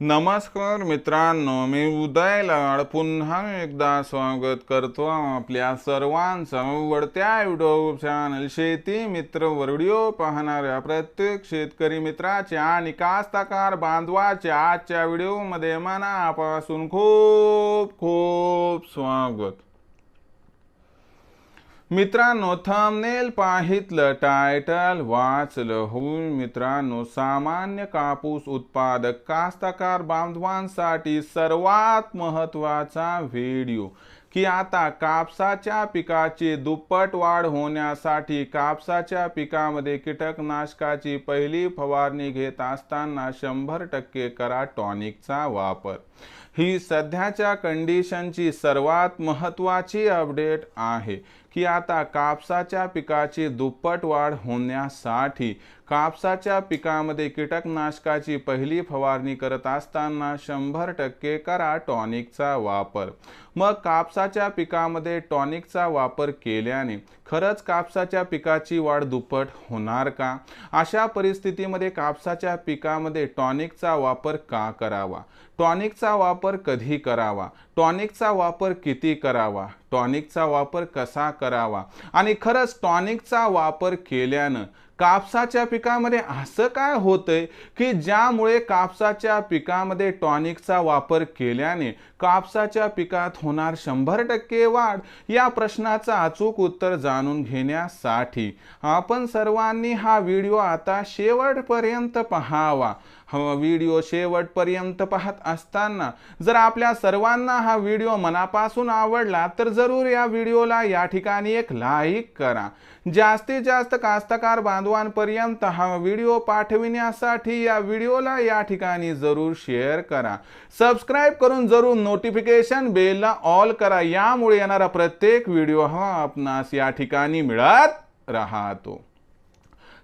नमस्कार मित्रांनो, मी उदय लाड पुन्हा एकदा स्वागत करतो आपल्या सर्वांचं आवडत्या व्हिडिओ चॅनल शेती मित्र व्हिडिओ पाहणाऱ्या प्रत्येक शेतकरी मित्राच्या आणि कास्तकार बांधवाच्या आजच्या व्हिडिओमध्ये मनापासून खूप खूप स्वागत। मित्रांनो, थंबनेल पाहितलं, टायटल वाचलं होईल मित्रांनो, सामान्य कापूस उत्पादक कास्तकार बांधवांसाठी सर्वात महत्त्वाचा व्हिडिओ की आता कापसाच्या पिकाची दुप्पट वाढ होण्यासाठी कापसाच्या पिकामध्ये कीटकनाशकाची पहिली फवारणी घेत असताना 100% करा टॉनिकचा वापर। ही सध्याच्या कंडिशनची सर्वात महत्त्वाची अपडेट आहे की आता कापसाच्या पिकाची दुप्पट वाढ होण्यासाठी कापसाच्या पिकामध्ये कीटकनाशकाची पहिली फवारणी करत असताना 100% करा टॉनिकचा वापर। मग कापसाच्या पिकामध्ये टॉनिकचा वापर केल्याने खरंच कापसाच्या पिकाची वाढ दुप्पट होणार का? अशा परिस्थितीमध्ये कापसाच्या पिकामध्ये टॉनिकचा वापर का करावा? टॉनिकचा वापर कधी करावा? टॉनिकचा वापर किती करावा? टॉनिकचा वापर कसा करावा? आणि खरंच टॉनिकचा वापर केल्यानं कापसाच्या पिकामध्ये असं काय होतंय की ज्यामुळे कापसाच्या पिकामध्ये टॉनिकचा वापर केल्याने कापसाच्या पिकात होणार 100% वाढ? या प्रश्नाचं अचूक उत्तर जाणून घेण्यासाठी आपण सर्वांनी हा व्हिडिओ आता शेवटपर्यंत पाहावा। व्हिडिओ शेवटपर्यंत पाहत असताना जर आपल्या सर्वांना हा व्हिडिओ मनापासून आवडला तर जरूर या व्हिडिओला या ठिकाणी एक लाईक करा। जास्तीत जास्त कास्तकार बांधवांपर्यंत हा व्हिडिओ पाठविण्यासाठी या व्हिडिओला या ठिकाणी जरूर शेअर करा। सबस्क्राइब करून जरूर नोटिफिकेशन बेलला ऑल करा, यामुळे येणारा प्रत्येक व्हिडिओ हा आपणास या ठिकाणी मिळत राहतो।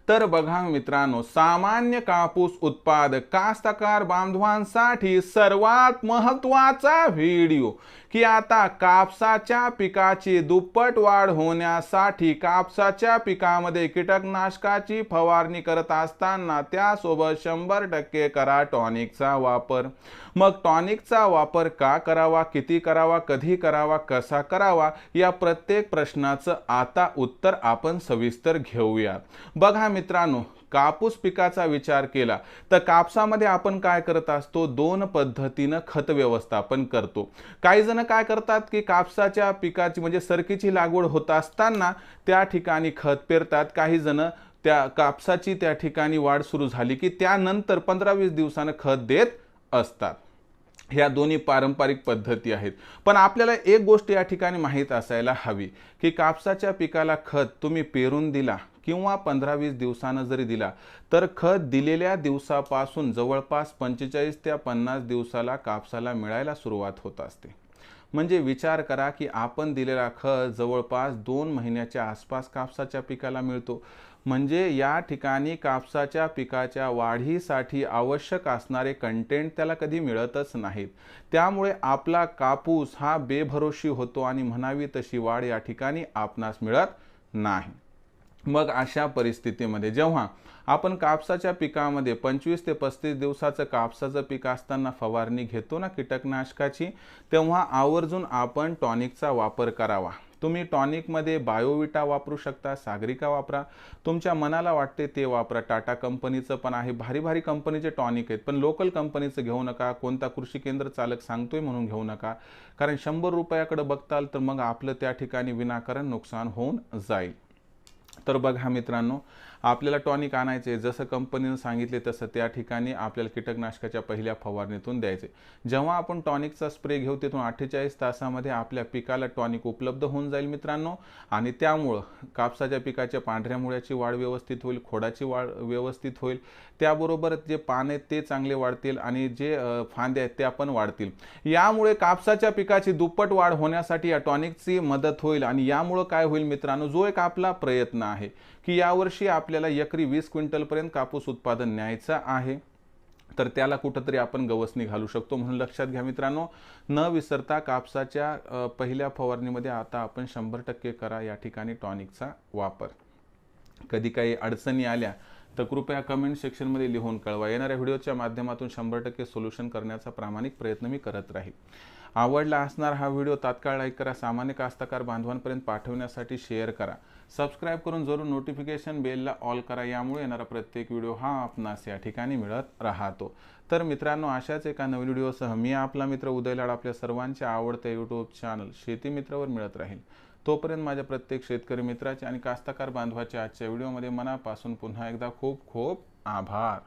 तर बघा मित्रांनो, सामान्य कापूस उत्पादक कास्तकार बांधवांसाठी सर्वात महत्त्वाचा व्हिडिओ की आता कापसाच्या पिकाची दुप्पट वाढ होण्यासाठी कापसाच्या पिकामध्ये कीटकनाशकाची फवारणी करत असताना त्यासोबत 100% करा टॉनिकचा वापर। मग टॉनिकचा वापर का करावा, किती करावा, कधी करावा, कसा करावा, या प्रत्येक प्रश्नाचं आता उत्तर आपण सविस्तर घेऊया। बघा मित्रांनो, कापूस पिकाचा विचार केला तर कापसामध्ये आपण काय करत असतो, दोन पद्धतीने खत व्यवस्थापन करतो। काही जण काय करतात की कापसाच्या पिकाची म्हणजे सरकीची लागवड होत असताना त्या ठिकाणी खत पेरतात, काही जण त्या कापसाची त्या ठिकाणी वाढ सुरू झाली की त्यानंतर 15-20 दिवसांनी खत देत असतात। ह्या दोन्ही पारंपरिक पद्धती आहेत, पण आपल्याला एक गोष्ट या ठिकाणी माहीत असायला हवी की कापसाच्या पिकाला खत तुम्ही पेरून दिला किंवा 15-20 दिवसांनी जरी दिला तर खत दिलेल्या दिवसापासून जवळपास 45 ते 50 दिवसाला कापसाला मिळायला सुरुवात होत असते। म्हणजे विचार करा की आपण दिलेला खत जवळपास 2 महिन्याच्या आसपास कापसाच्या पिकाला मिळतो। म्हणजे या ठिकाणी कापसाच्या पिकाच्या वाढीसाठी आवश्यक असणारे कंटेंट त्याला कधी मिळतच नाहीत। त्यामुळे आपला कापूस हा बेभरोशी होतो आणि म्हणावी तशी वाढ या ठिकाणी आपणास मिळत नाही। मग अशा परिस्थितीमध्ये जेव्हा आपण कापसाच्या पिकामध्ये 25 ते 35 दिवसाचं कापसाचं पीक असताना फवारणी घेतो ना कीटकनाशकाची, तेव्हा आवर्जून आपण टॉनिकचा वापर करावा। तुम्ही टॉनिकमध्ये बायोविटा वापरू शकता, सागरिका वापरा, तुमच्या मनाला वाटते ते वापरा। टाटा कंपनीचं पण आहे, भारी भारी कंपनीचे टॉनिक आहेत, पण लोकल कंपनीचं घेऊ नका। कोणता कृषी केंद्र चालक सांगतोय म्हणून घेऊ नका, कारण 100 रुपयाकडे बघताल तर मग आपलं त्या ठिकाणी विनाकारण नुकसान होऊन जाईल। तर बघा मित्रांनो, आपल्याला टॉनिक आणायचे जसं कंपनीने सांगितले तसं त्या ठिकाणी आपल्याला कीटकनाशकाच्या पहिल्या फवारणीतून द्यायचे। जेव्हा आपण टॉनिकचा स्प्रे घेऊ तिथून 48 तासामध्ये आपल्या पिकाला टॉनिक उपलब्ध होऊन जाईल मित्रांनो, आणि त्यामुळे कापसाच्या पिकाच्या पांढऱ्या मुळ्याची वाढ व्यवस्थित होईल, खोडाची वाढ व्यवस्थित होईल, त्याबरोबर जे पान आहेत ते चांगले वाढतील आणि जे फांद्या आहेत त्या पण वाढतील। यामुळे कापसाच्या पिकाची दुप्पट वाढ होण्यासाठी या टॉनिकची मदत होईल। आणि यामुळे काय होईल मित्रांनो, जो एक आपला प्रयत्न आहे की यावर्षी आपल्याला एकरी 20 क्विंटल पर्यंत कापूस उत्पादन न्यायचं आहे, तर त्याला कुठेतरी आपण गवसणी घालू शकतो। म्हणून लक्षात घ्या मित्रांनो, न विसरता कापसाच्या पहिल्या फवारणीमध्ये आता आपण 100% करा या ठिकाणी टॉनिकचा वापर। कधी काही अडचणी आल्या तर कृपया कमेंट सेक्शनमध्ये लिहून कळवा. येणाऱ्या व्हिडिओच्या माध्यमातून 100% सोल्युशन करण्याचा प्रामाणिक प्रयत्न मी करत राहील. आवडला असणार हा व्हिडिओ तात्काळ लाईक करा. सामान्य कास्तकार बांधवांपर्यंत पाठवण्यासाठी शेअर करा. सबस्क्राईब करून जरूर नोटिफिकेशन बेलला ऑल करा. यामुळे येणारा प्रत्येक व्हिडिओ हा आपणास या ठिकाणी मिळत राहतो. तर मित्रांनो, अशाच एका नवीन व्हिडिओसह मी आपला मित्र उदय लाड आपल्या सर्वांच्या आवडत्या यूट्यूब चॅनल शेती मित्रावर मिळत राहील. तोपर्यंत माझ्या प्रत्येक शेतकरी मित्राचे आणि कास्तकार बांधवाचे आजच्या व्हिडिओमध्ये मनापासून पुन्हा एकदा खूप खूप आभार.